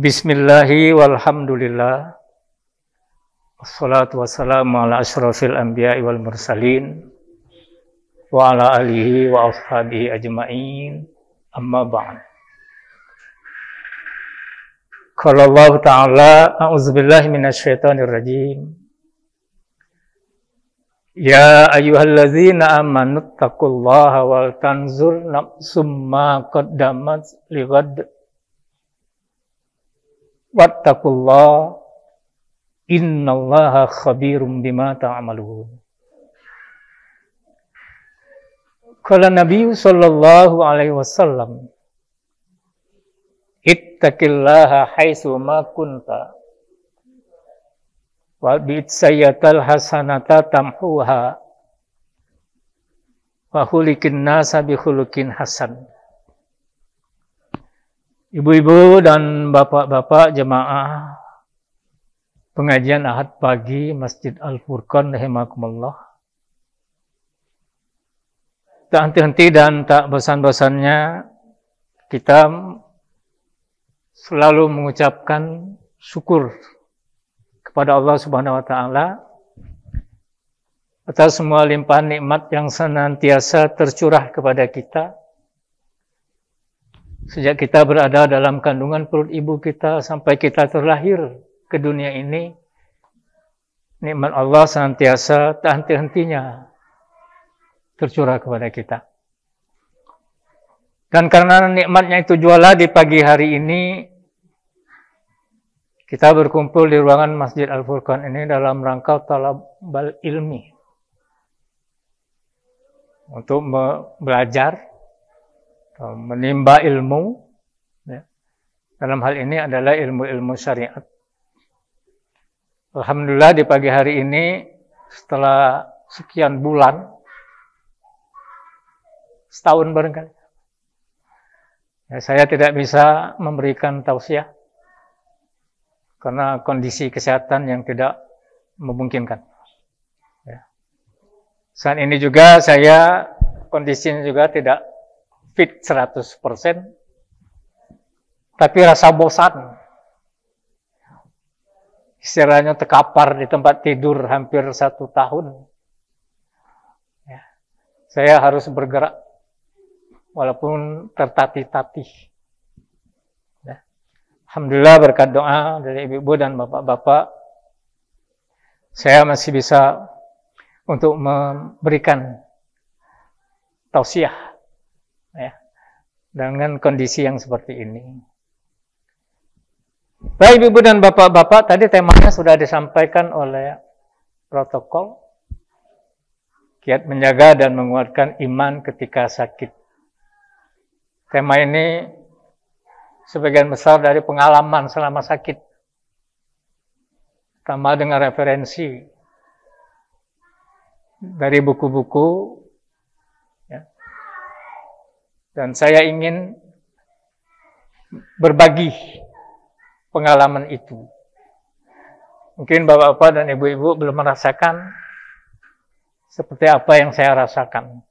Bismillahi walhamdulillah. Wassalatu wassalamu ala asyrafil anbiya'i wal mursalin wa ala alihi wa ashabihi ajma'in. Amma ba'd. Qala Allah Ta'ala, a'udzubillahi minasyaitonir rajim. Ya ayyuhalladzina amanu taqullaha wal tanzur nafsum ma qaddamat lighad. Wattaqullaha innallaha khabirum bima ta'malun. Qala Nabi sallallahu alaihi wasallam, ittaqillaha haitsu ma kunta wa bi'sayatal hasanata tamhuha wa khuliqin nasa bi khuluqin hasan. Ibu-ibu dan bapak-bapak jemaah pengajian Ahad pagi Masjid Al-Furqan rahimakumullah. Tak henti-henti dan tak bosan-bosannya kita selalu mengucapkan syukur kepada Allah Subhanahu wa taala atas semua limpahan nikmat yang senantiasa tercurah kepada kita. Sejak kita berada dalam kandungan perut ibu kita sampai kita terlahir ke dunia ini, nikmat Allah senantiasa tak henti-hentinya tercurah kepada kita. Dan karena nikmatnya itu jualah di pagi hari ini, kita berkumpul di ruangan Masjid Al-Furqan ini dalam rangka talabul ilmi. Untuk belajar, menimba ilmu, ya. Dalam hal ini adalah ilmu-ilmu syariat. Alhamdulillah di pagi hari ini setelah sekian bulan, setahun barangkali, ya, saya tidak bisa memberikan tausiah karena kondisi kesehatan yang tidak memungkinkan. Ya. Saat ini juga saya kondisinya juga tidak fit 100%, tapi rasa bosan. Istilahnya terkapar di tempat tidur hampir 1 tahun. Ya. Saya harus bergerak, walaupun tertatih-tatih. Ya. Alhamdulillah berkat doa dari ibu-ibu dan bapak-bapak, saya masih bisa untuk memberikan tausiah. Ya, dengan kondisi yang seperti ini. Baik ibu dan bapak-bapak, tadi temanya sudah disampaikan oleh protokol, kiat menjaga dan menguatkan iman ketika sakit. Tema ini sebagian besar dari pengalaman selama sakit, tambah dengan referensi dari buku-buku. Dan saya ingin berbagi pengalaman itu. Mungkin bapak-bapak dan ibu-ibu belum merasakan seperti apa yang saya rasakan.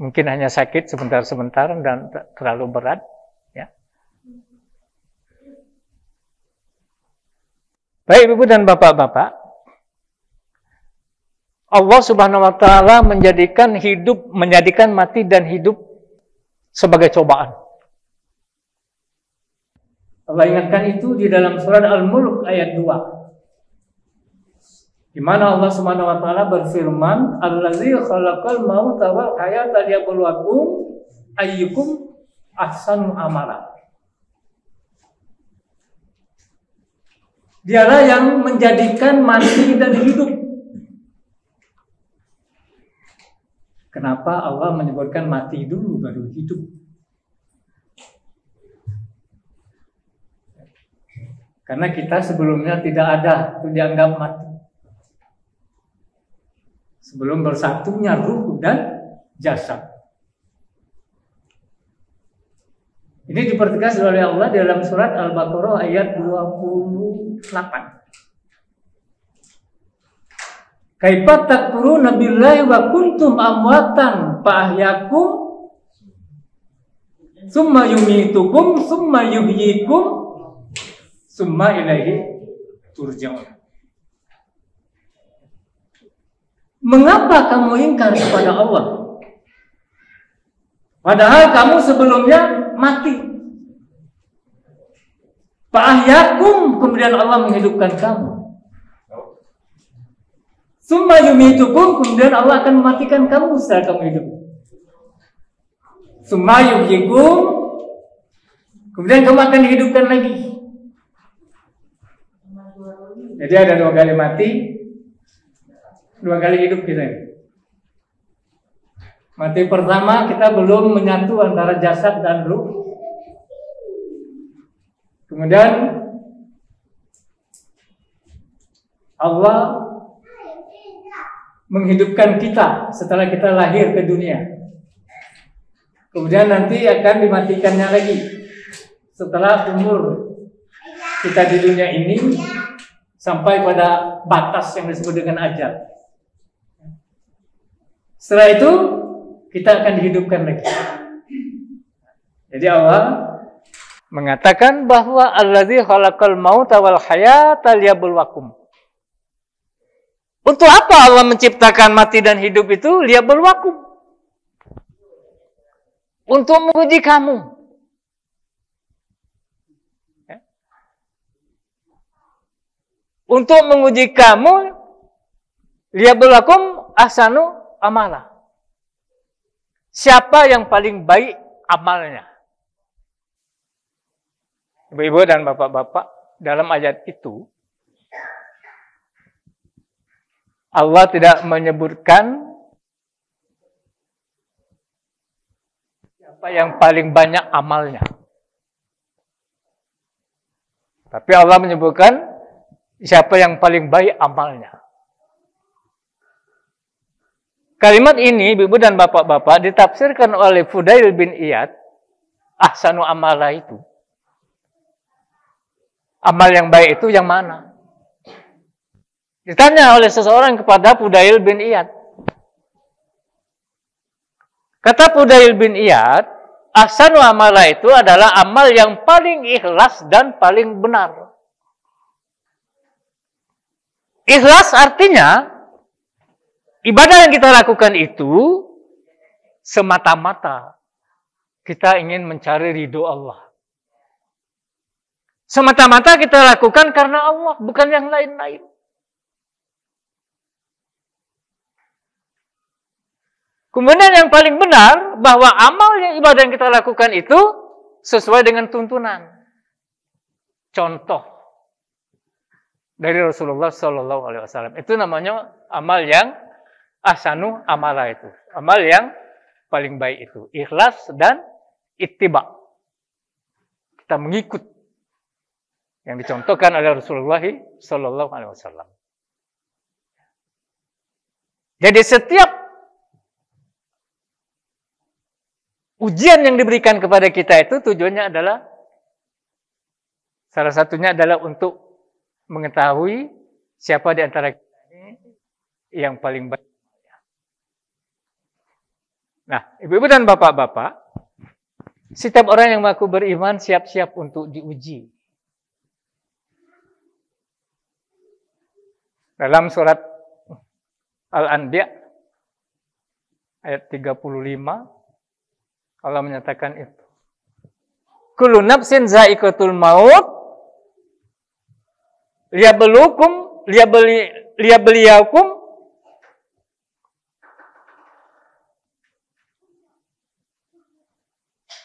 Mungkin hanya sakit sebentar-sebentar dan terlalu berat. Ya. Baik ibu dan bapak-bapak, Allah Subhanahu wa taala menjadikan mati dan hidup sebagai cobaan. Allah ingatkan itu di dalam surat Al-Mulk ayat 2. Di mana Allah Subhanahu wa taala berfirman, "Allazi khalaqal mauta wal hayata liyabluwakum ayyukum ahsanu amala." Dialah yang menjadikan mati dan hidup. Kenapa Allah menyebutkan mati dulu baru hidup? Karena kita sebelumnya tidak ada, itu dianggap mati. Sebelum bersatunya ruh dan jasad. Ini dipertegas oleh Allah dalam surat Al-Baqarah ayat 28. Kaifa takfuruna billahi wa kuntum amwatan fa ahyakum summa yumitukum, summa yuhyikum, summa ilaihi turja'un. Mengapa kamu ingkar kepada Allah? Padahal kamu sebelumnya mati. Fa'ahyakum, kemudian Allah menghidupkan kamu. Summa yumitukum, kemudian Allah akan mematikan kamu setelah kamu hidup. Summa yuhyikum, kemudian kamu akan dihidupkan lagi. Jadi ada 2 kali mati, 2 kali hidup kita. Mati pertama kita belum menyatu antara jasad dan ruh. Kemudian Allah menghidupkan kita setelah kita lahir ke dunia. Kemudian nanti akan dimatikannya lagi setelah umur kita di dunia ini sampai pada batas yang disebut dengan ajal. Setelah itu kita akan dihidupkan lagi. Jadi Allah mengatakan bahwa allazi khalaqal mauta wal hayata liyabluwakum. Untuk apa Allah menciptakan mati dan hidup itu? Liyabluwakum. Untuk menguji kamu. Untuk menguji kamu, liyabluwakum ahsanu amala. Siapa yang paling baik amalnya? Ibu-ibu dan bapak-bapak, dalam ayat itu Allah tidak menyebutkan siapa yang paling banyak amalnya. Tapi Allah menyebutkan siapa yang paling baik amalnya. Kalimat ini, ibu dan bapak-bapak, ditafsirkan oleh Fudail bin Iyad, ahsanu amala itu. Amal yang baik itu yang mana? Ditanya oleh seseorang kepada Fudail bin Iyad. Kata Fudail bin Iyad, ahsanu amala itu adalah amal yang paling ikhlas dan paling benar. Ikhlas artinya, ibadah yang kita lakukan itu semata-mata kita ingin mencari ridho Allah. Semata-mata kita lakukan karena Allah, bukan yang lain-lain. Kemudian yang paling benar, bahwa amal yang ibadah yang kita lakukan itu sesuai dengan tuntunan. Contoh dari Rasulullah SAW. Itu namanya amal yang ahsanu amala itu. Amal yang paling baik itu. Ikhlas dan ittiba. Kita mengikut yang dicontohkan oleh Rasulullah SAW. Jadi setiap ujian yang diberikan kepada kita itu tujuannya adalah, salah satunya adalah untuk mengetahui siapa di antara kita ini yang paling baik. Nah, ibu-ibu dan bapak-bapak, setiap orang yang mengaku beriman siap-siap untuk diuji. Dalam surat Al-Anbiya ayat 35, Allah menyatakan itu. Kullu nafsin za'iqatul maut liyabluwakum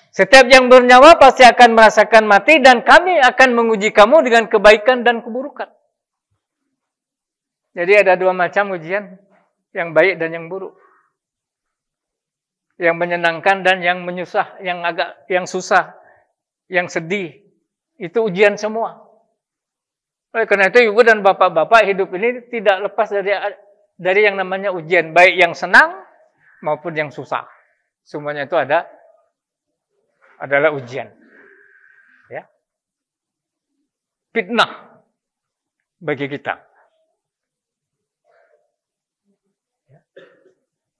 setiap yang bernyawa pasti akan merasakan mati dan kami akan menguji kamu dengan kebaikan dan keburukan. Jadi ada 2 macam ujian, yang baik dan yang buruk. Yang menyenangkan dan yang menyusah, yang susah, yang sedih. Itu ujian semua. Oleh karena itu, ibu dan bapak-bapak, hidup ini tidak lepas dari yang namanya ujian, baik yang senang maupun yang susah. Semuanya itu adalah ujian. Ya. Fitnah bagi kita.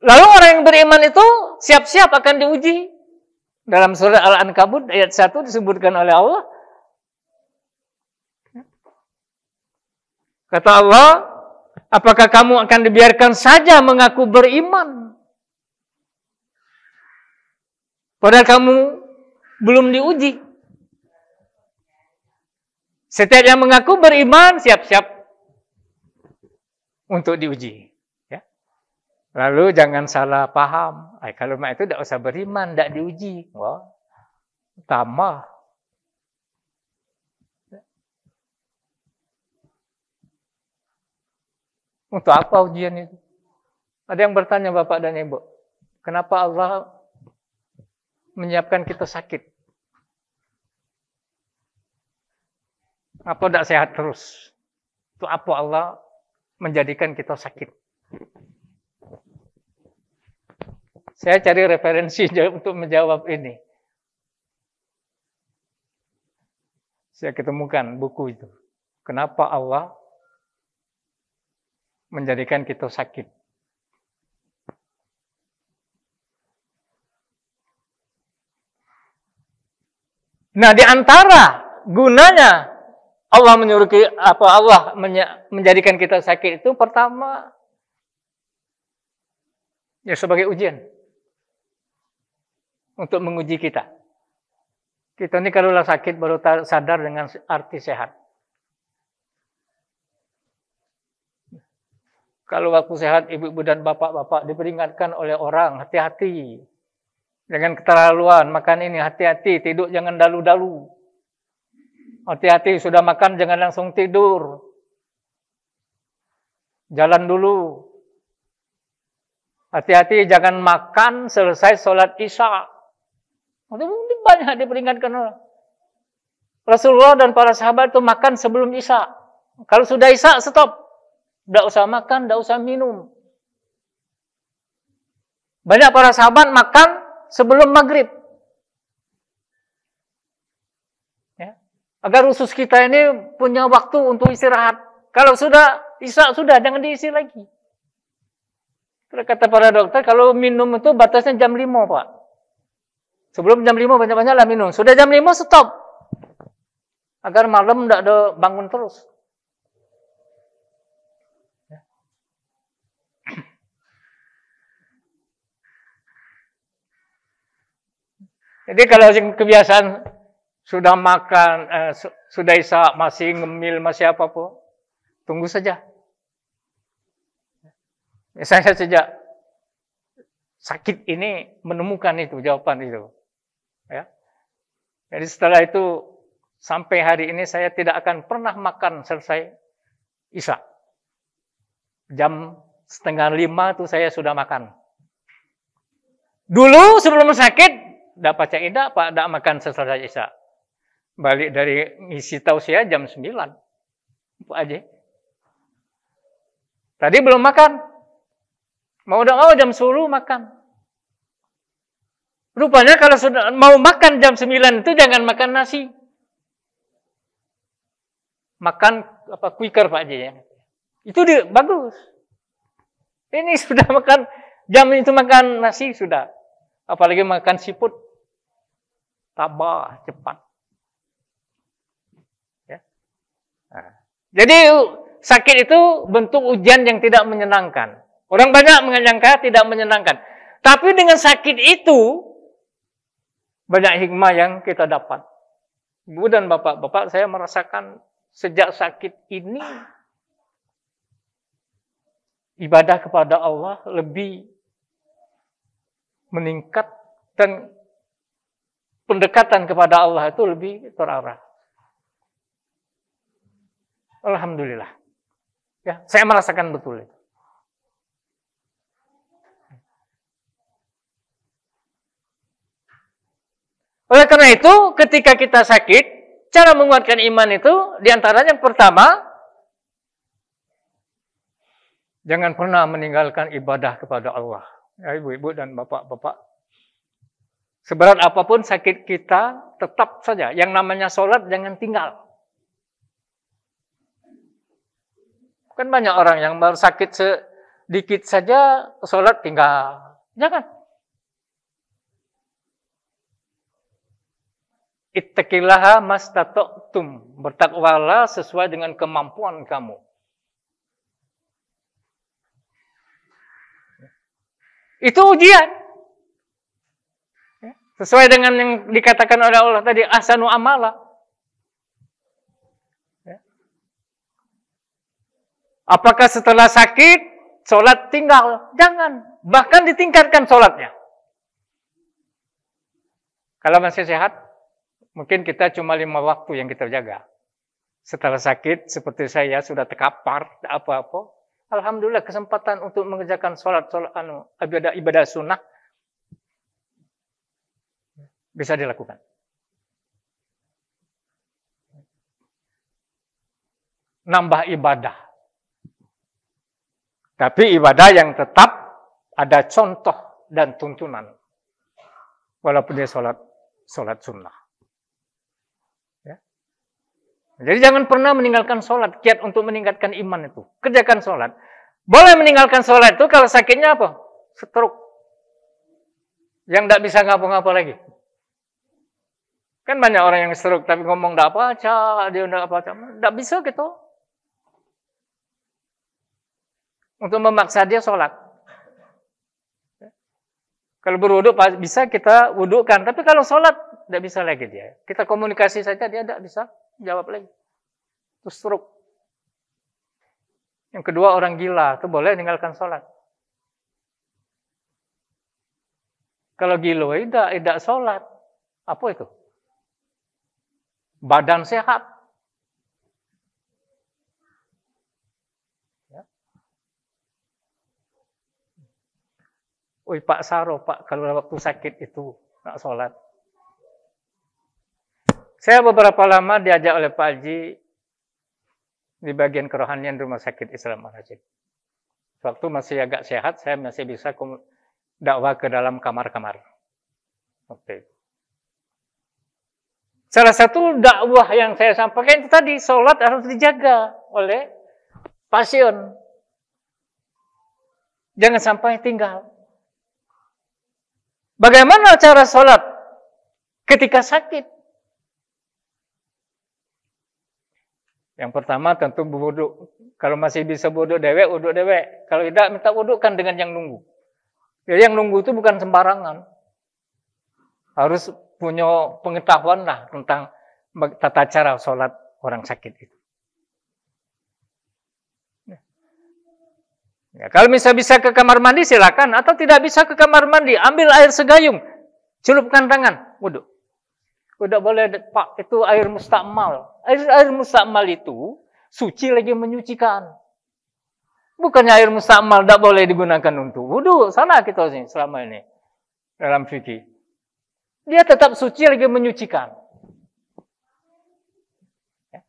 Lalu orang yang beriman itu siap-siap akan diuji. Dalam surah Al-Ankabut ayat 1 disebutkan oleh Allah. Kata Allah, apakah kamu akan dibiarkan saja mengaku beriman? Padahal kamu belum diuji. Setiap yang mengaku beriman, siap-siap untuk diuji. Ya. Lalu jangan salah paham. Kalau mak itu tidak usah beriman, tidak diuji. Wah, tambah. Untuk apa ujian itu? Ada yang bertanya Bapak dan Ibu, kenapa Allah menyiapkan kita sakit? Apa tidak sehat terus? Itu apa Allah menjadikan kita sakit? Saya cari referensi untuk menjawab ini. Saya ketemukan buku itu. Kenapa Allah menjadikan kita sakit? Nah, di antara gunanya Allah menjadikan kita sakit itu pertama ya sebagai ujian untuk menguji kita. Kita ini kalau sakit baru sadar dengan arti sehat. Kalau waktu sehat ibu-ibu dan bapak-bapak diperingatkan oleh orang, hati-hati. Jangan keterlaluan, makan ini hati-hati, tidur jangan dalu-dalu. Hati-hati, sudah makan jangan langsung tidur. Jalan dulu. Hati-hati, jangan makan selesai sholat isya. Banyak diperingatkan orang. Rasulullah dan para sahabat itu makan sebelum isya. Kalau sudah isya, stop. Tidak usah makan, tidak usah minum. Banyak para sahabat makan sebelum maghrib. Ya. Agar usus kita ini punya waktu untuk istirahat. Kalau sudah isya, sudah, jangan diisi lagi. Kata para dokter, kalau minum itu batasnya jam 5, Pak. Sebelum jam 5 banyak-banyaklah minum. Sudah jam 5, stop. Agar malam tidak ada bangun terus. Jadi kalau kebiasaan sudah makan, sudah isya, masih ngemil, masih apa-apa, tunggu saja. Saya sejak sakit ini menemukan itu, jawaban itu. Ya. Jadi setelah itu, sampai hari ini saya tidak akan pernah makan selesai isya. Jam 4:30 itu saya sudah makan. Dulu sebelum sakit, tidak baca idah, Pak, tidak makan selesai isya. Balik dari ngisi tausiah jam 9. Pak aja. Tadi belum makan. Mau jam 10 makan. Rupanya kalau sudah mau makan jam 9 itu jangan makan nasi. Makan quicker Pak aja ya. Itu bagus. Ini sudah makan, jam itu makan nasi sudah. Apalagi makan siput. Tabah, cepat. Ya. Nah. Jadi sakit itu bentuk ujian yang tidak menyenangkan. Orang banyak menyangka tidak menyenangkan. Tapi dengan sakit itu, banyak hikmah yang kita dapat. Ibu dan bapak-bapak, saya merasakan sejak sakit ini, ibadah kepada Allah lebih meningkat dan pendekatan kepada Allah itu lebih terarah. Alhamdulillah. Ya, saya merasakan betul itu. Oleh karena itu, ketika kita sakit, cara menguatkan iman itu, diantaranya yang pertama, jangan pernah meninggalkan ibadah kepada Allah. Ya, ibu-ibu dan bapak-bapak. Seberat apapun sakit kita, tetap saja. Yang namanya sholat, jangan tinggal. Kan banyak orang yang baru sakit sedikit saja, sholat tinggal. Jangan. Ittaqillaha mastata'tum. Bertakwalah sesuai dengan kemampuan kamu. Itu ujian. Sesuai dengan yang dikatakan oleh Allah tadi, ahsanu amala. Apakah setelah sakit, sholat tinggal? Jangan. Bahkan ditingkatkan sholatnya. Kalau masih sehat, mungkin kita cuma 5 waktu yang kita jaga. Setelah sakit, seperti saya sudah terkapar, apa-apa. Alhamdulillah kesempatan untuk mengerjakan sholat ibadah sunnah bisa dilakukan. Nambah ibadah. Tapi ibadah yang tetap ada contoh dan tuntunan. Walaupun dia sholat sunnah. Ya. Jadi jangan pernah meninggalkan sholat. Kiat untuk meningkatkan iman itu. Kerjakan sholat. Boleh meninggalkan sholat itu kalau sakitnya apa? Stroke. Yang tidak bisa ngapa-ngapa lagi. Kan banyak orang yang stroke tapi ngomong tidak apa-apa, dia tidak apa-apa. Tidak bisa gitu. Untuk memaksa dia sholat. Kalau berwuduk bisa kita wudukkan. Tapi kalau sholat, tidak bisa lagi dia. Kita komunikasi saja, dia tidak bisa jawab lagi. Itu stroke. Yang kedua, orang gila. Itu boleh meninggalkan sholat. Kalau gila, tidak sholat. Apa itu? Badan sehat. Woi Pak Saro, Pak, kalau waktu sakit itu nggak sholat. Saya beberapa lama diajak oleh Pak Haji di bagian kerohanian Rumah Sakit Islam Al-Rajid. Waktu masih agak sehat, saya masih bisa dakwah ke dalam kamar-kamar. Oke. Salah satu dakwah yang saya sampaikan itu tadi, sholat harus dijaga oleh pasien. Jangan sampai tinggal. Bagaimana cara sholat ketika sakit? Yang pertama tentu berwuduk. Kalau masih bisa wuduk dewek, wuduk dewek. Kalau tidak, minta wudukkan dengan yang nunggu. Jadi yang nunggu itu bukan sembarangan. Harus punya pengetahuan lah tentang tata cara sholat orang sakit itu. Ya, kalau bisa ke kamar mandi silakan, atau tidak bisa ke kamar mandi, ambil air segayung, celupkan tangan, wudhu. Udah boleh, Pak, itu air mustakmal. Air mustakmal itu suci lagi menyucikan. Bukannya air mustakmal tidak boleh digunakan untuk wudhu, salah kita sih selama ini dalam fikih. Dia tetap suci lagi menyucikan.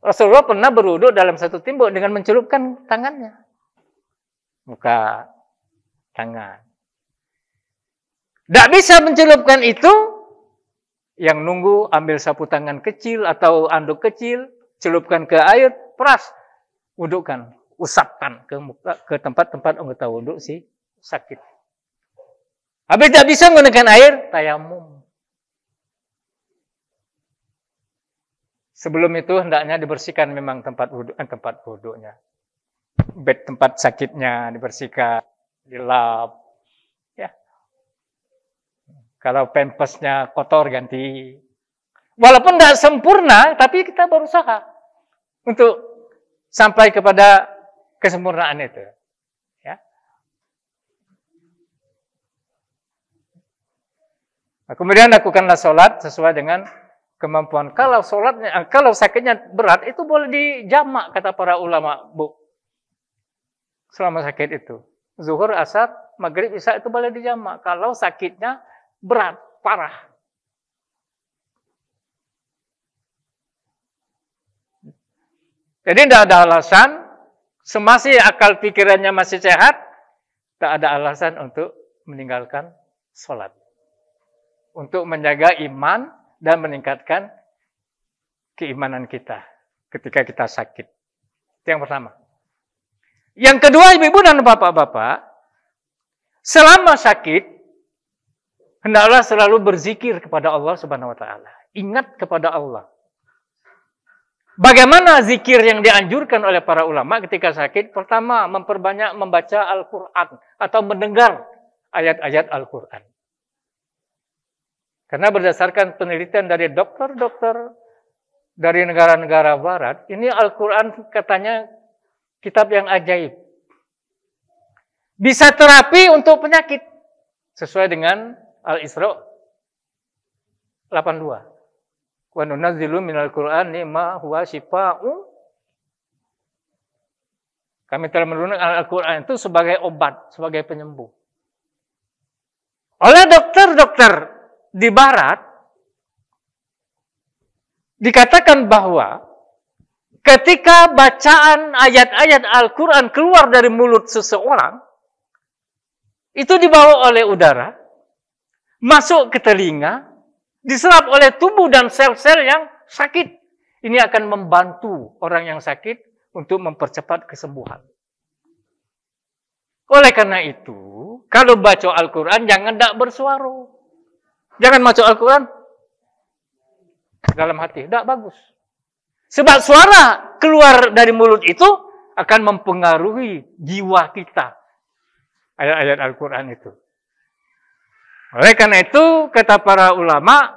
Rasulullah pernah berwudhu dalam satu timbuk dengan mencelupkan tangannya. Muka, tangan. Tidak bisa mencelupkan itu, yang nunggu ambil sapu tangan kecil atau anduk kecil, celupkan ke air, peras, wudukkan, usapkan ke tempat-tempat anggota wuduk si sakit. Habis tidak bisa menggunakan air, tayamum. Sebelum itu hendaknya dibersihkan memang tempat wuduknya. Bed tempat sakitnya dibersihkan, dilap. Ya. Kalau pampasnya kotor ganti. Walaupun tidak sempurna, tapi kita berusaha untuk sampai kepada kesempurnaan itu. Ya. Nah, kemudian lakukanlah sholat sesuai dengan kemampuan. Kalau sakitnya berat, itu boleh dijamak kata para ulama, Bu. Selama sakit itu. Zuhur, asar, maghrib, isya itu boleh dijamak. Kalau sakitnya berat, parah. Jadi tidak ada alasan, semasa akal pikirannya masih sehat, tak ada alasan untuk meninggalkan sholat. Untuk menjaga iman dan meningkatkan keimanan kita ketika kita sakit. Itu yang pertama. Yang kedua, ibu-ibu dan bapak-bapak, selama sakit, hendaklah selalu berzikir kepada Allah Subhanahu wa Ta'ala. ingat kepada Allah. Bagaimana zikir yang dianjurkan oleh para ulama ketika sakit? Pertama, memperbanyak membaca Al-Quran atau mendengar ayat-ayat Al-Quran. Karena berdasarkan penelitian dari dokter-dokter dari negara-negara barat, ini Al-Quran katanya kitab yang ajaib. Bisa terapi untuk penyakit. Sesuai dengan Al-Isra 82. Wa nunazzilu minal Qur'ani ma huwa syifaa'un. Kami telah menurunkan Al-Quran itu sebagai obat, sebagai penyembuh. Oleh dokter-dokter di barat, dikatakan bahwa ketika bacaan ayat-ayat Al-Quran keluar dari mulut seseorang, itu dibawa oleh udara, masuk ke telinga, diserap oleh tubuh dan sel-sel yang sakit. Ini akan membantu orang yang sakit untuk mempercepat kesembuhan. Oleh karena itu, kalau baca Al-Quran jangan tak bersuara. Jangan baca Al-Quran dalam hati, tak bagus. Sebab suara keluar dari mulut itu akan mempengaruhi jiwa kita. Ayat-ayat Al-Quran itu. Oleh karena itu, kata para ulama,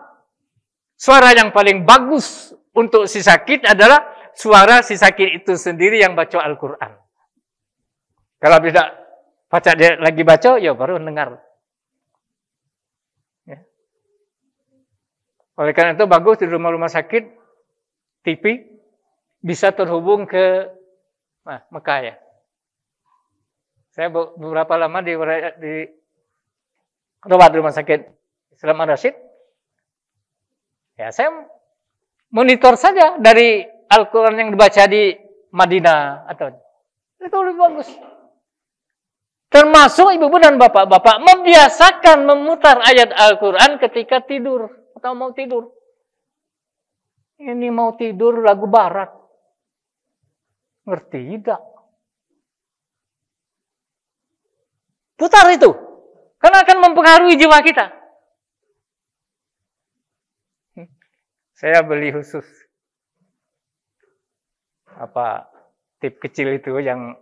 suara yang paling bagus untuk si sakit adalah suara si sakit itu sendiri yang baca Al-Quran. Kalau tidak baca dia lagi baca, ya baru dengar. Ya. Oleh karena itu bagus di rumah-rumah sakit, TV bisa terhubung ke Mekah ya. Saya beberapa lama di rawat rumah sakit Islam Ar-Rasyid. Ya, saya monitor saja dari Al-Quran yang dibaca di Madinah atau itu lebih bagus. Termasuk ibu-ibu dan bapak-bapak membiasakan memutar ayat Al-Quran ketika tidur atau mau tidur. Ini mau tidur lagu barat. Ngerti tidak? Putar itu. Karena akan mempengaruhi jiwa kita. Saya beli khusus tip kecil itu yang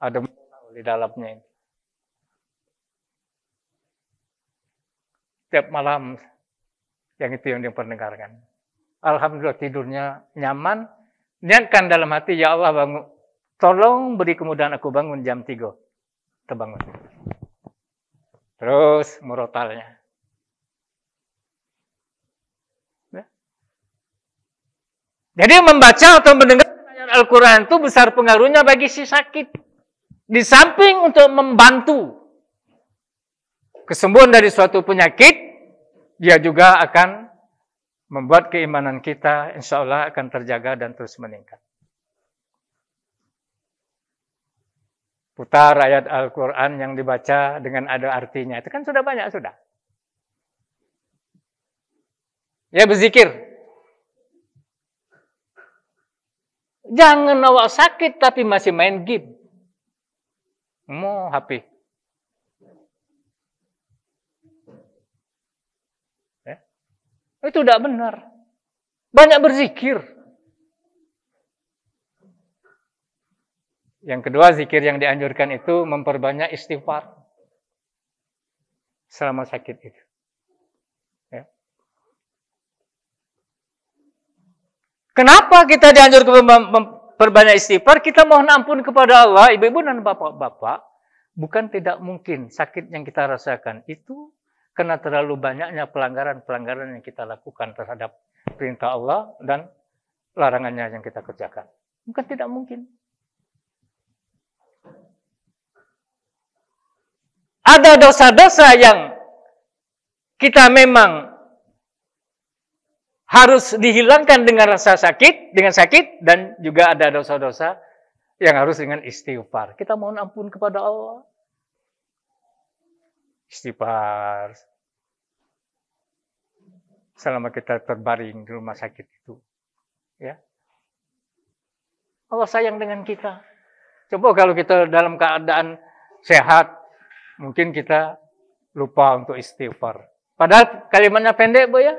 ada di dalamnya. Setiap malam yang itu yang diperdengarkan. Alhamdulillah tidurnya nyaman. Niatkan dalam hati, ya Allah bangun. Tolong beri kemudahan aku bangun jam 3. Terbangun. Terus murotalnya. Ya. Jadi membaca atau mendengar ayat Al-Quran itu besar pengaruhnya bagi si sakit. Di samping untuk membantu kesembuhan dari suatu penyakit, dia juga akan membuat keimanan kita insya Allah akan terjaga dan terus meningkat. Putar ayat Al-Quran yang dibaca dengan ada artinya. Itu kan sudah banyak, sudah. Ya, berzikir. Jangan awak sakit tapi masih main game. Mau HP. Ya. Itu tidak benar. Banyak berzikir. Yang kedua, zikir yang dianjurkan itu memperbanyak istighfar selama sakit itu. Ya. Kenapa kita dianjurkan memperbanyak istighfar? Kita mohon ampun kepada Allah, ibu-ibu dan bapak-bapak. Bukan tidak mungkin sakit yang kita rasakan itu karena terlalu banyaknya pelanggaran-pelanggaran yang kita lakukan terhadap perintah Allah dan larangannya yang kita kerjakan. Bukan tidak mungkin. Ada dosa-dosa yang kita memang harus dihilangkan dengan rasa sakit, dan juga ada dosa-dosa yang harus dengan istighfar. Kita mohon ampun kepada Allah. Istighfar. Selama kita terbaring di rumah sakit itu. Ya. Allah sayang dengan kita. Coba kalau kita dalam keadaan sehat, mungkin kita lupa untuk istighfar. Padahal kalimatnya pendek, Bu ya.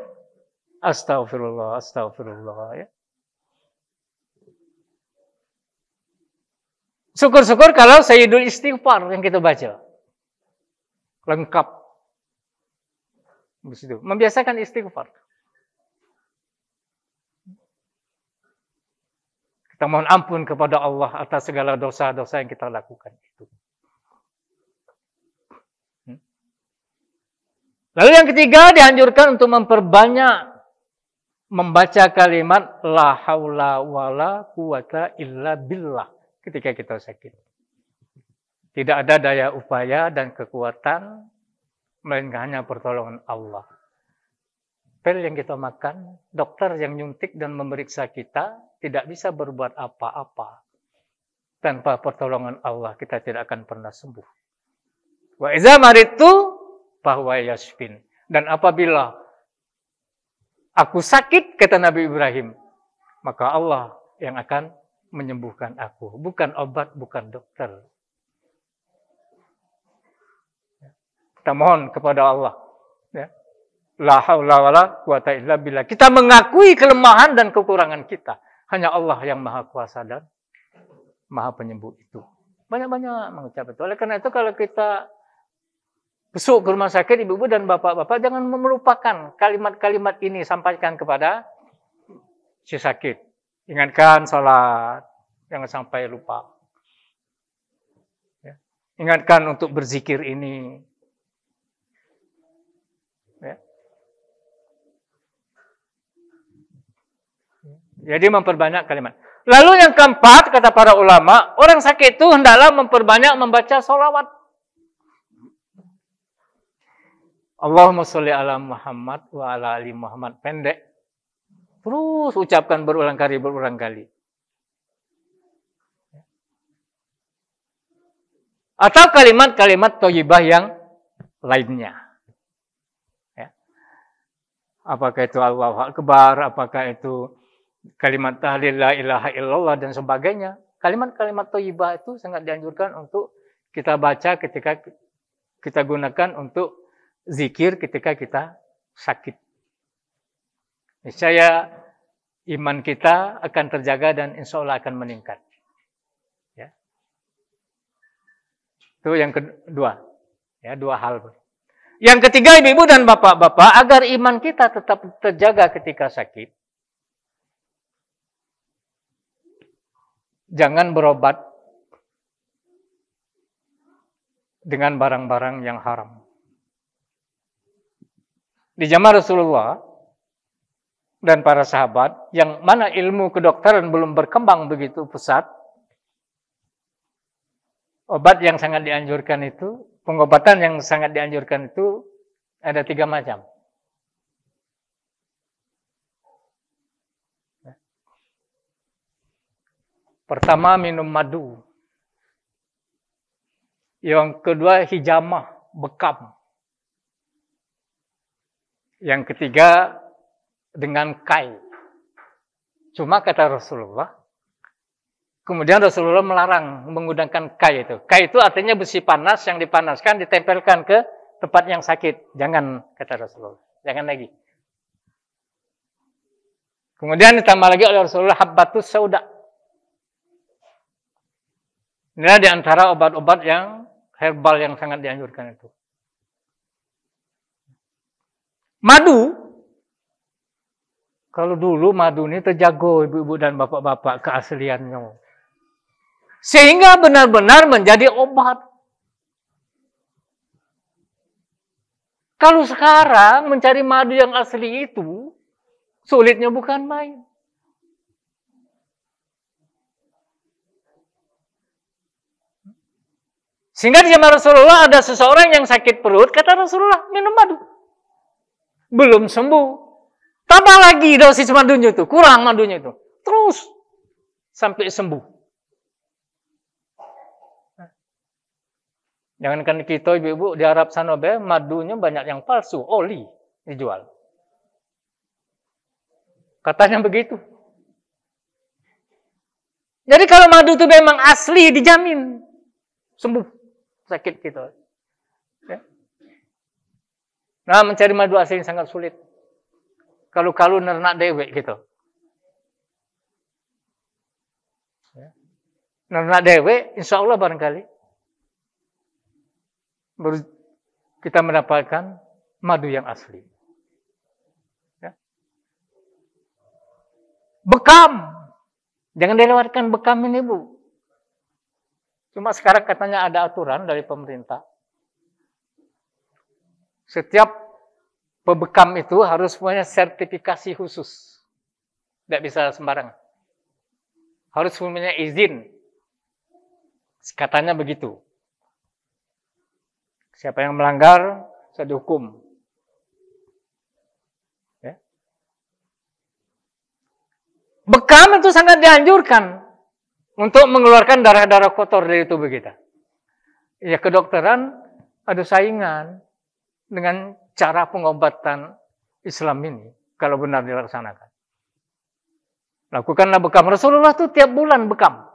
Astagfirullah, astagfirullah ya. Syukur-syukur kalau Sayyidul Istighfar yang kita baca. Lengkap. Di situ. Membiasakan istighfar. Kita mohon ampun kepada Allah atas segala dosa-dosa yang kita lakukan itu. Lalu yang ketiga dianjurkan untuk memperbanyak membaca kalimat la haula wala quwata illa billah ketika kita sakit. Tidak ada daya upaya dan kekuatan melainkan hanya pertolongan Allah. Pil yang kita makan, dokter yang nyuntik dan memeriksa kita tidak bisa berbuat apa-apa. Tanpa pertolongan Allah kita tidak akan pernah sembuh. Wa iza maritu bahwa yasfin. Dan apabila aku sakit, kata Nabi Ibrahim, maka Allah yang akan menyembuhkan aku. Bukan obat, bukan dokter. Kita mohon kepada Allah. Ya. La haula wala quwata illa billah. Kita mengakui kelemahan dan kekurangan kita. Hanya Allah yang maha kuasa dan maha penyembuh itu. Banyak-banyak mengucap itu. Oleh karena itu kalau kita besok ke rumah sakit, ibu-ibu dan bapak-bapak, jangan melupakan kalimat-kalimat ini, sampaikan kepada si sakit. Ingatkan sholat, jangan sampai lupa. Ya. Ingatkan untuk berzikir ini. Ya. Jadi memperbanyak kalimat. Lalu yang keempat, kata para ulama, orang sakit itu hendaklah memperbanyak membaca sholawat. Allahumma sholli ala Muhammad wa ala ali Muhammad. Pendek. Terus ucapkan berulang kali. Atau kalimat-kalimat thayyibah yang lainnya. Ya. Apakah itu Allahu Akbar, apakah itu kalimat tahlil la ilaha illallah dan sebagainya. Kalimat-kalimat thayyibah itu sangat dianjurkan untuk kita baca ketika kita gunakan untuk zikir ketika kita sakit. Niscaya iman kita akan terjaga dan insya Allah akan meningkat. Ya. Itu yang kedua. Ya, dua hal. Yang ketiga, ibu-ibu dan bapak-bapak, agar iman kita tetap terjaga ketika sakit, jangan berobat dengan barang-barang yang haram. Di zaman Rasulullah dan para sahabat, yang mana ilmu kedokteran belum berkembang begitu pesat, obat yang sangat dianjurkan itu, pengobatan yang sangat dianjurkan itu ada 3 macam. Pertama, minum madu. Yang kedua, hijamah, bekam. Yang ketiga, dengan kai. Cuma kata Rasulullah, kemudian Rasulullah melarang menggunakan kai itu. Kai itu artinya besi panas yang dipanaskan, ditempelkan ke tempat yang sakit. Jangan, kata Rasulullah. Jangan lagi. Kemudian ditambah lagi oleh Rasulullah, habbatus sauda. Inilah di antara obat-obat yang herbal yang sangat dianjurkan itu. Madu, kalau dulu madu ini terjago ibu-ibu dan bapak-bapak keasliannya. Sehingga benar-benar menjadi obat. Kalau sekarang mencari madu yang asli itu, sulitnya bukan main. Sehingga di zaman Rasulullah ada seseorang yang sakit perut, kata Rasulullah, minum madu. Belum sembuh. Tambah lagi dosis madunya itu. Kurang madunya itu. Terus. Sampai sembuh. Jangankan kita ibu-ibu di Arab sana, madunya banyak yang palsu. Oli dijual. Katanya begitu. Jadi kalau madu itu memang asli, dijamin. Sembuh. Sakit kita. Ya. Nah, mencari madu asli sangat sulit. Kalau nernak dewek gitu. Nernak dewek, insya Allah barangkali baru kita mendapatkan madu yang asli. Ya. Bekam. Jangan dilewatkan bekam ini, Bu. Cuma sekarang katanya ada aturan dari pemerintah. Setiap pebekam itu harus punya sertifikasi khusus. Tidak bisa sembarangan. Harus punya izin. Katanya begitu. Siapa yang melanggar, bisa dihukum. Ya. Bekam itu sangat dianjurkan untuk mengeluarkan darah-darah kotor dari tubuh kita. Ya, kedokteran ada saingan dengan cara pengobatan Islam ini, kalau benar dilaksanakan. Lakukanlah bekam. Rasulullah itu tiap bulan bekam.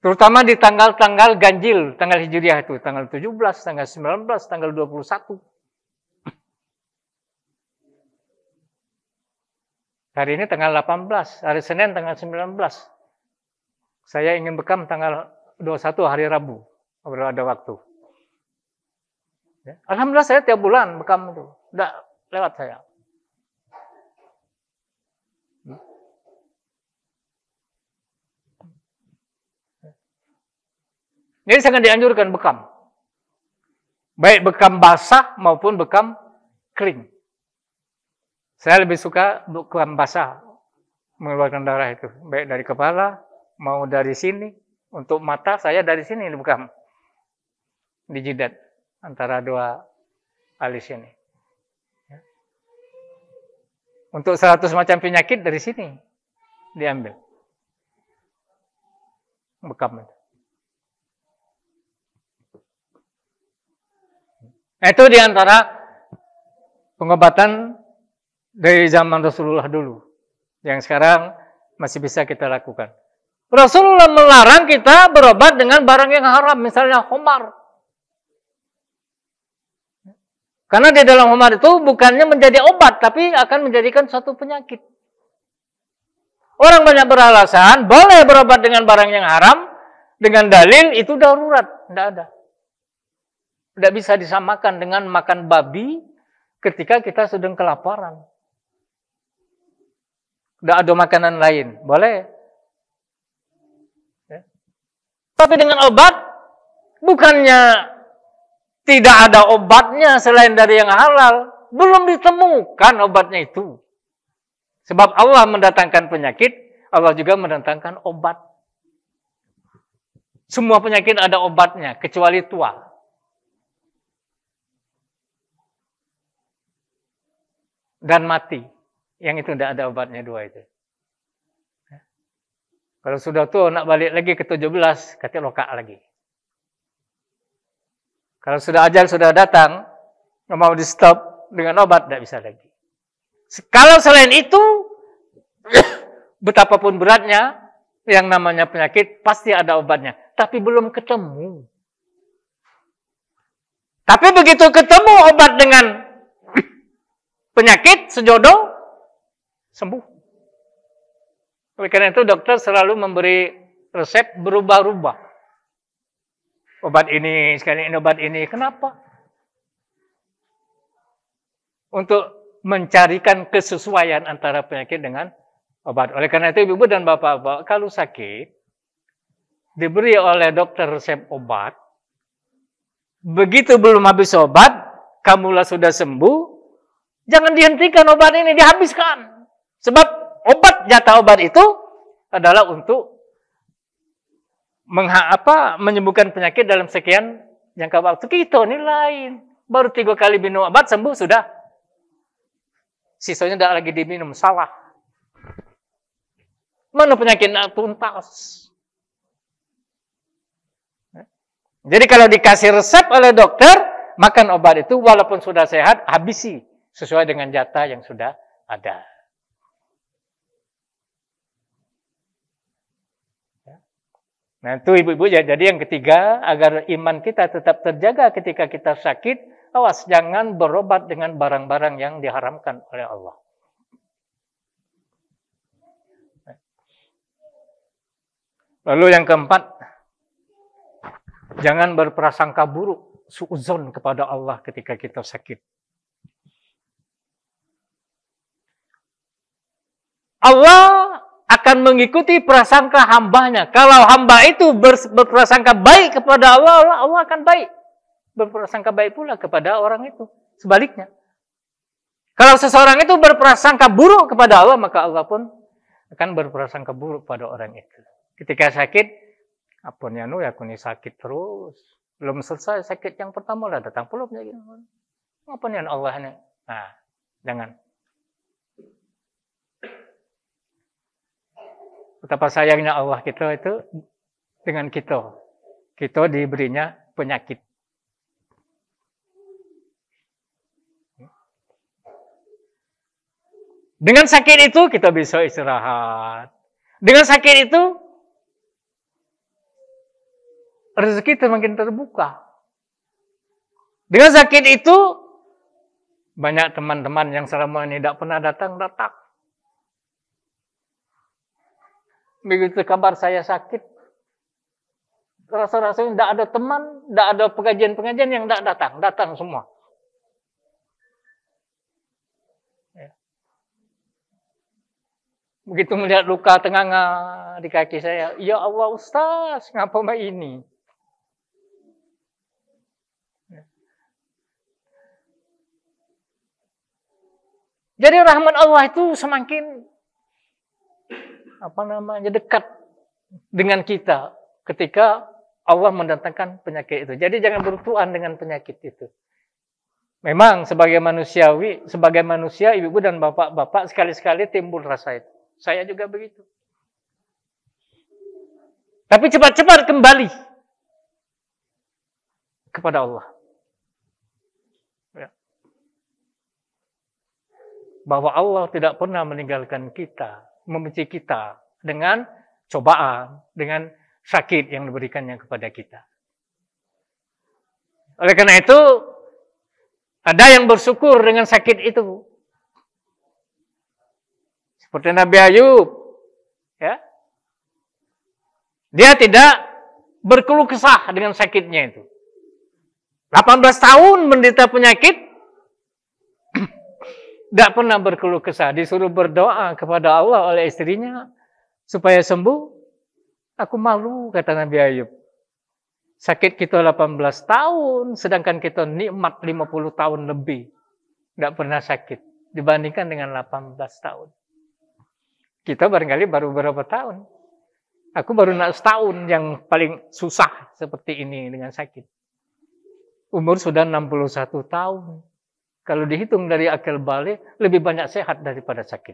Terutama di tanggal-tanggal ganjil, tanggal Hijriah itu, tanggal 17, tanggal 19, tanggal 21. Hari ini tanggal 18, hari Senin tanggal 19. Saya ingin bekam tanggal 21 hari Rabu, kalau ada waktu. Ya. Alhamdulillah saya tiap bulan bekam itu, tidak lewat saya. Jadi sangat dianjurkan bekam. Baik bekam basah maupun bekam kering. Saya lebih suka bekam basah, mengeluarkan darah itu. Baik dari kepala, mau dari sini. Untuk mata, saya dari sini bekam. Di jidat, antara dua alis ini. Untuk 100 macam penyakit dari sini diambil. Bekam itu. Itu diantara pengobatan dari zaman Rasulullah dulu. Yang sekarang masih bisa kita lakukan. Rasulullah melarang kita berobat dengan barang yang haram. Misalnya khamar. Karena di dalam khamar itu bukannya menjadi obat. Tapi akan menjadikan suatu penyakit. Orang banyak beralasan boleh berobat dengan barang yang haram. Dengan dalil itu darurat. Tidak ada. Tidak bisa disamakan dengan makan babi ketika kita sedang kelaparan. Tidak ada makanan lain. Boleh. Ya. Tapi dengan obat, bukannya tidak ada obatnya selain dari yang halal. Belum ditemukan obatnya itu. Sebab Allah mendatangkan penyakit, Allah juga mendatangkan obat. Semua penyakit ada obatnya, kecuali tua. Dan mati. Yang itu tidak ada obatnya dua itu. Kalau sudah tua, nak balik lagi ke 17, kata lokak lagi. Kalau sudah ajal, sudah datang, mau di stop dengan obat, tidak bisa lagi. Kalau selain itu, betapapun beratnya, yang namanya penyakit, pasti ada obatnya. Tapi belum ketemu. Tapi begitu ketemu obat dengan penyakit sejodoh, sembuh. Oleh karena itu dokter selalu memberi resep berubah-ubah. Obat ini, sekali ini obat ini. Kenapa? Untuk mencarikan kesesuaian antara penyakit dengan obat. Oleh karena itu ibu-ibu dan bapak-bapak, kalau sakit, diberi oleh dokter resep obat, begitu belum habis obat, kamulah sudah sembuh, jangan dihentikan obat ini, dihabiskan. Sebab obat, jatah obat itu adalah untuk menyembuhkan penyakit dalam sekian jangka waktu. Kita ini lain. Baru 3 kali minum obat, sembuh sudah. Sisanya tidak lagi diminum, salah. Mana penyakit tuntas? Jadi kalau dikasih resep oleh dokter, makan obat itu walaupun sudah sehat, habisi. Sesuai dengan jatah yang sudah ada. Nah itu ibu-ibu, jadi yang ketiga, agar iman kita tetap terjaga ketika kita sakit, awas jangan berobat dengan barang-barang yang diharamkan oleh Allah. Lalu yang keempat, jangan berprasangka buruk, suudzon kepada Allah ketika kita sakit. Allah akan mengikuti prasangka hambanya. Kalau hamba itu berprasangka baik kepada Allah, Allah akan baik. Berprasangka baik pula kepada orang itu. Sebaliknya. Kalau seseorang itu berprasangka buruk kepada Allah, maka Allah pun akan berprasangka buruk pada orang itu. Ketika sakit, apun ya aku ini sakit terus. Belum selesai sakit yang pertama lah datang pula penyakit. Apa nih Allah ini? Nah, jangan. Betapa sayangnya Allah kita itu dengan kita. Kita diberinya penyakit. Dengan sakit itu kita bisa istirahat. Dengan sakit itu rezeki semakin terbuka. Dengan sakit itu banyak teman-teman yang selama ini tidak pernah datang. Begitu kabar saya sakit, rasa-rasanya tidak ada teman, tidak ada pengajian-pengajian yang tidak datang semua. Begitu melihat luka tenganga di kaki saya, ya Allah Ustaz, ngapa ini? Jadi rahmat Allah itu semakin dekat dengan kita ketika Allah mendatangkan penyakit itu. Jadi jangan bertuan dengan penyakit itu. Memang sebagai manusia, ibu-ibu dan bapak-bapak sekali-sekali timbul rasa itu. Saya juga begitu. Tapi cepat-cepat kembali kepada Allah. Ya. Bahwa Allah tidak pernah meninggalkan kita, membenci kita dengan cobaan, dengan sakit yang diberikannya kepada kita. Oleh karena itu, ada yang bersyukur dengan sakit itu. Seperti Nabi Ayub, ya, dia tidak berkeluh kesah dengan sakitnya itu. 18 tahun menderita penyakit, tidak pernah berkeluh kesah. Disuruh berdoa kepada Allah oleh istrinya supaya sembuh. Aku malu, kata Nabi Ayub. Sakit kita 18 tahun, sedangkan kita nikmat 50 tahun lebih. Tidak pernah sakit dibandingkan dengan 18 tahun. Kita barangkali baru berapa tahun. Aku baru nak setahun yang paling susah seperti ini dengan sakit. Umur sudah 61 tahun. Kalau dihitung dari akal balik, lebih banyak sehat daripada sakit.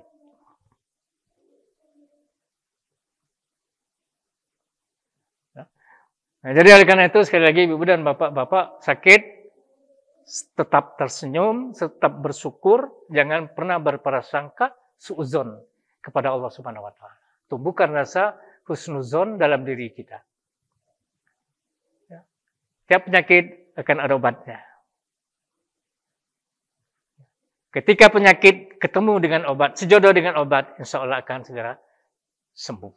Nah, jadi oleh karena itu, sekali lagi ibu dan bapak-bapak, sakit, tetap tersenyum, tetap bersyukur, jangan pernah berprasangka suudzon kepada Allah Subhanahu wa taala. Tumbuhkan rasa husnuzon dalam diri kita. Ya. Tiap penyakit akan ada obatnya. Ketika penyakit ketemu dengan obat, sejodoh dengan obat, insya Allah akan segera sembuh.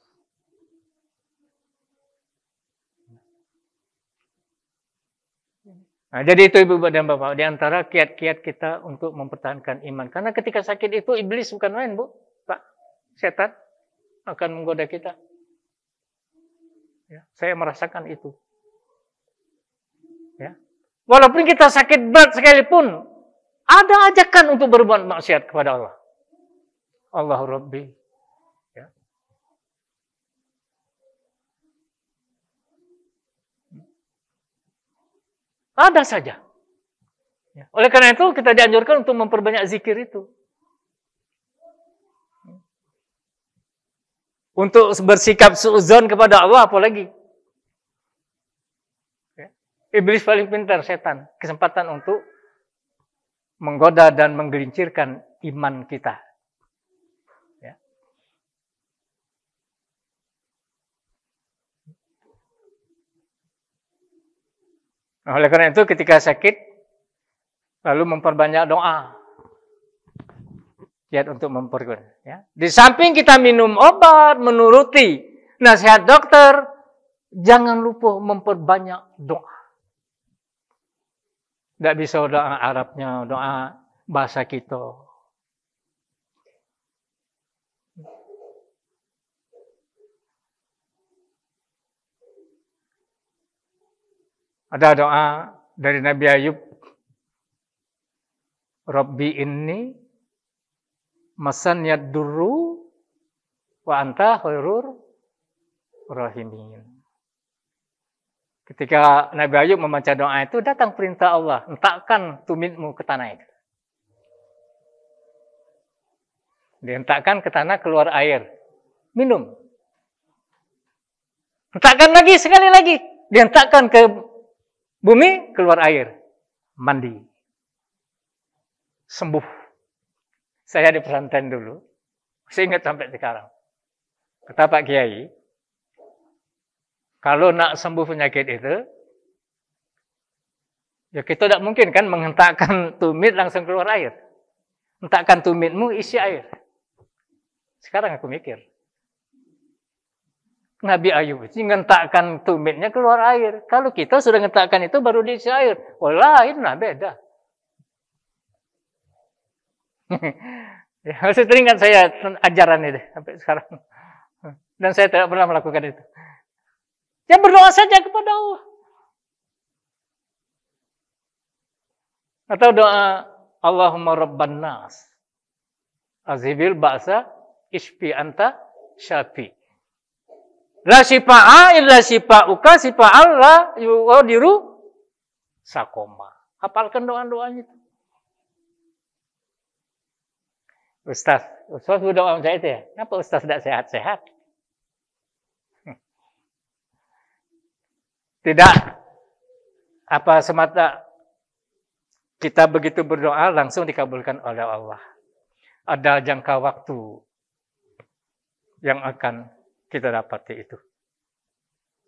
Nah, jadi itu ibu dan bapak, di antara kiat-kiat kita untuk mempertahankan iman. Karena ketika sakit itu iblis bukan main, Bu. Pak, setan akan menggoda kita. Ya, saya merasakan itu. Ya. Walaupun kita sakit berat sekalipun, ada ajakan untuk berbuat maksiat kepada Allah. Allahu Rabbi. Ya. Ada saja. Ya. Oleh karena itu, kita dianjurkan untuk memperbanyak zikir itu. Untuk bersikap suudzon kepada Allah, apalagi. Ya. Iblis paling pintar, setan. Kesempatan untuk menggoda dan menggelincirkan iman kita. Ya. Nah, oleh karena itu ketika sakit, lalu memperbanyak doa. Kiat untuk memperkuat. Ya. Di samping kita minum obat, menuruti Nasihat dokter, jangan lupa memperbanyak doa. Tidak bisa doa Arabnya, doa bahasa kita. Ada doa dari Nabi Ayub. Rabbi inni masanyad durru wa anta khairur rahimin. Ketika Nabi Ayub membaca doa itu, datang perintah Allah, hentakkan tumitmu ke tanah itu. Dihentakkan ke tanah, keluar air. Minum. Hentakkan lagi, sekali lagi. Dihentakkan ke bumi, keluar air. Mandi. Sembuh. Saya di pesantren dulu. Saya ingat sampai sekarang. Kata Pak Kiai, kalau nak sembuh penyakit itu, ya kita tidak mungkin kan menghentakkan tumit langsung keluar air. Hentakkan tumitmu, isi air. Sekarang aku mikir. Nabi Ayub itu ngentakkan tumitnya keluar air. Kalau kita sudah ngentakkan itu baru diisi air. Walah, itu nah beda. Ya, masih teringat saya ajaran itu sampai sekarang. Dan saya tidak pernah melakukan itu. Ya berdoa saja kepada Allah. Atau doa Allahumma rabban nas azhibil ba'sa isfi anta syafi. La shifa'a illa shifa'uka shifa'al la yughadiru sakoma. Hafalkan doa-doanya itu. Ustaz doa saya itu ya. Kenapa Ustaz tidak sehat-sehat? Tidak apa semata kita begitu berdoa langsung dikabulkan oleh Allah. Ada jangka waktu yang akan kita dapati itu.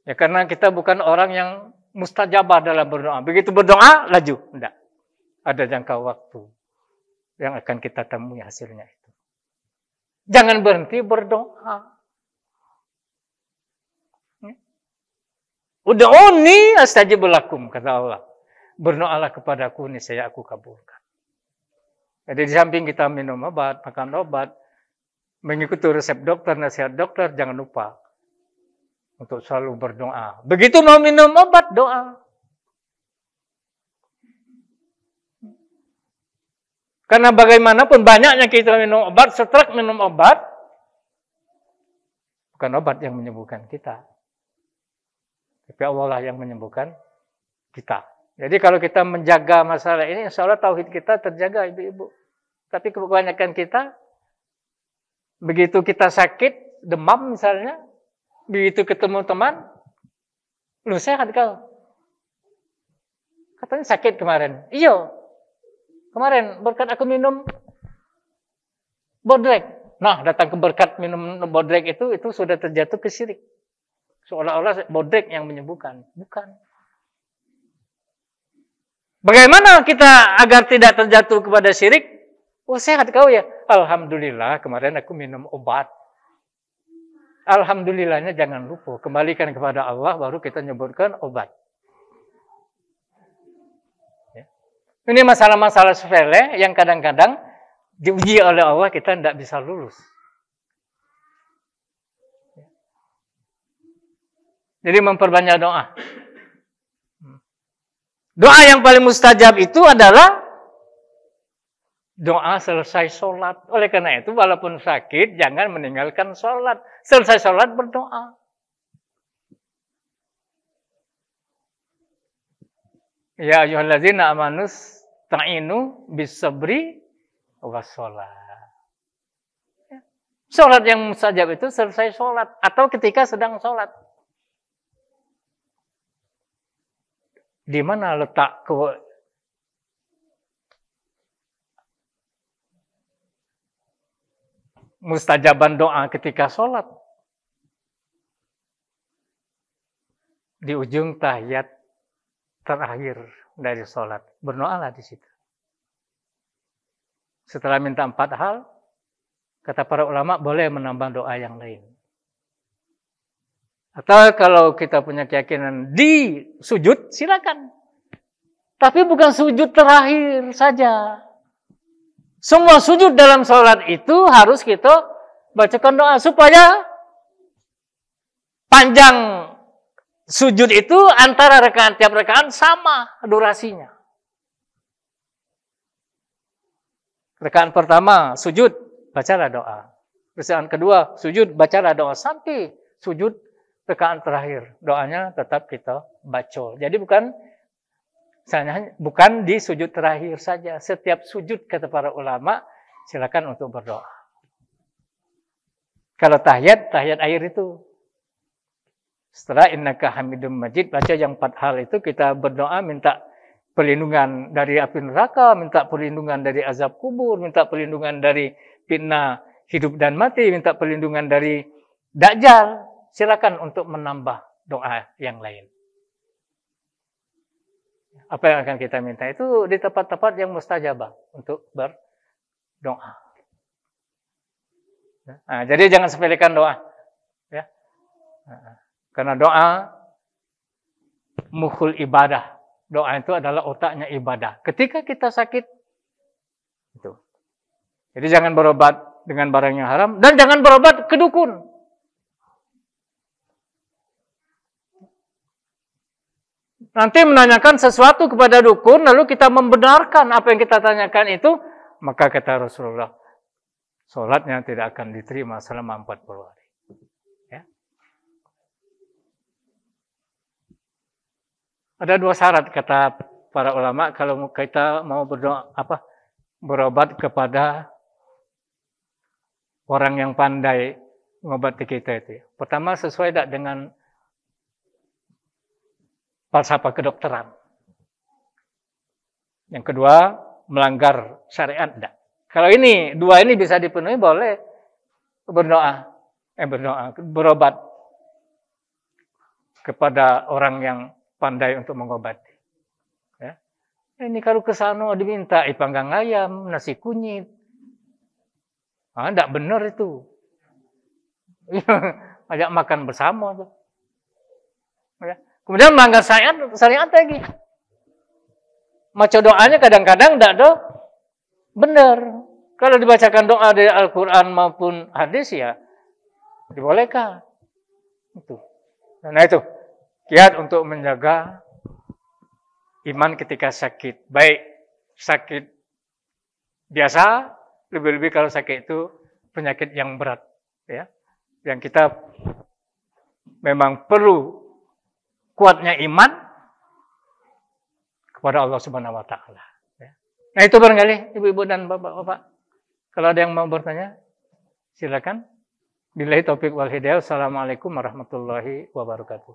Ya karena kita bukan orang yang mustajabah dalam berdoa. Begitu berdoa, laju. Tidak. Ada jangka waktu yang akan kita temui hasilnya itu. Jangan berhenti berdoa. Ud'uni astajib lakum, kata Allah. Berdoalah kepadaku, niscaya aku kabulkan. Jadi di samping kita minum obat, makan obat, mengikuti resep dokter, nasihat dokter, jangan lupa untuk selalu berdoa. Begitu mau minum obat, doa. Karena bagaimanapun banyaknya kita minum obat, setelah minum obat, bukan obat yang menyembuhkan kita. Tapi Allah lah yang menyembuhkan kita. Jadi kalau kita menjaga masalah ini, insya Allah tauhid kita terjaga, ibu-ibu. Tapi kebanyakan kita, begitu kita sakit, demam misalnya, begitu ketemu teman, lu sehat kau. Katanya sakit kemarin. Iya, kemarin berkat aku minum bodrek. Nah, datang ke berkat minum bodrek itu sudah terjatuh ke syirik. Seolah-olah bodrek yang menyembuhkan. Bukan. Bagaimana kita agar tidak terjatuh kepada syirik? Oh, sehat kau ya? Alhamdulillah, kemarin aku minum obat. Alhamdulillahnya jangan lupa. Kembalikan kepada Allah, baru kita nyebutkan obat. Ya. Ini masalah-masalah sepele yang kadang-kadang diuji oleh Allah, kita tidak bisa lulus. Jadi memperbanyak doa. Doa yang paling mustajab itu adalah doa selesai sholat. Oleh karena itu, walaupun sakit, jangan meninggalkan sholat. Selesai sholat, berdoa. Ya ayyuhallazina amanus ta'inu bis-sabri was-sholat. Sholat yang mustajab itu selesai sholat. Atau ketika sedang sholat. Di mana letak mustajaban doa ketika sholat? Di ujung tahiyat terakhir dari sholat. Berdoalah di situ. Setelah minta 4 hal, kata para ulama boleh menambah doa yang lain. Atau kalau kita punya keyakinan di sujud, silakan. Tapi bukan sujud terakhir saja. Semua sujud dalam sholat itu harus kita bacakan doa supaya panjang sujud itu antara tiap rakaat sama durasinya. Rakaat pertama sujud, bacalah doa. Rakaat kedua sujud, bacalah doa sampai sujud rakaat terakhir. Doanya tetap kita baca. Jadi bukan di sujud terakhir saja. Setiap sujud kata para ulama silakan untuk berdoa. Kalau tahiyat air itu. Setelah innaka hamidum majid, baca yang 4 hal itu kita berdoa minta perlindungan dari api neraka, minta perlindungan dari azab kubur, minta perlindungan dari fitnah hidup dan mati, minta perlindungan dari dajjal. Silakan untuk menambah doa yang lain. Apa yang akan kita minta itu di tempat-tempat yang mustajabah untuk berdoa. Nah, jadi jangan sepelekan doa, ya. Karena doa mukhul ibadah. Doa itu adalah otaknya ibadah. Ketika kita sakit, itu. Jadi jangan berobat dengan barang yang haram dan jangan berobat ke dukun. Nanti menanyakan sesuatu kepada dukun, lalu kita membenarkan apa yang kita tanyakan itu, maka kata Rasulullah, sholatnya tidak akan diterima selama 40 hari. Ya. Ada 2 syarat kata para ulama kalau kita mau berobat kepada orang yang pandai mengobati kita itu. Pertama, sesuai tak dengan falsafah kedokteran. Yang kedua, melanggar syariat enggak. Kalau ini, 2 ini bisa dipenuhi, boleh berobat kepada orang yang pandai untuk mengobati. Ya. Ini kalau ke sana diminta panggang ayam, nasi kunyit. Enggak benar itu. Ajak makan bersama tuh. Ya. Kemudian melanggar syariat lagi. Maca doanya kadang-kadang tidak benar. Kalau dibacakan doa dari Al-Quran maupun hadis ya dibolehkan. Itu. Nah itu kiat untuk menjaga iman ketika sakit. Baik sakit biasa, lebih-lebih kalau sakit itu penyakit yang berat, ya, yang kita memang perlu kuatnya iman kepada Allah Subhanahu wa taala. Nah, itu barangkali ibu-ibu dan bapak-bapak. Kalau ada yang mau bertanya, silakan. Billahi taufik wal hidayah. Assalamualaikum warahmatullahi wabarakatuh.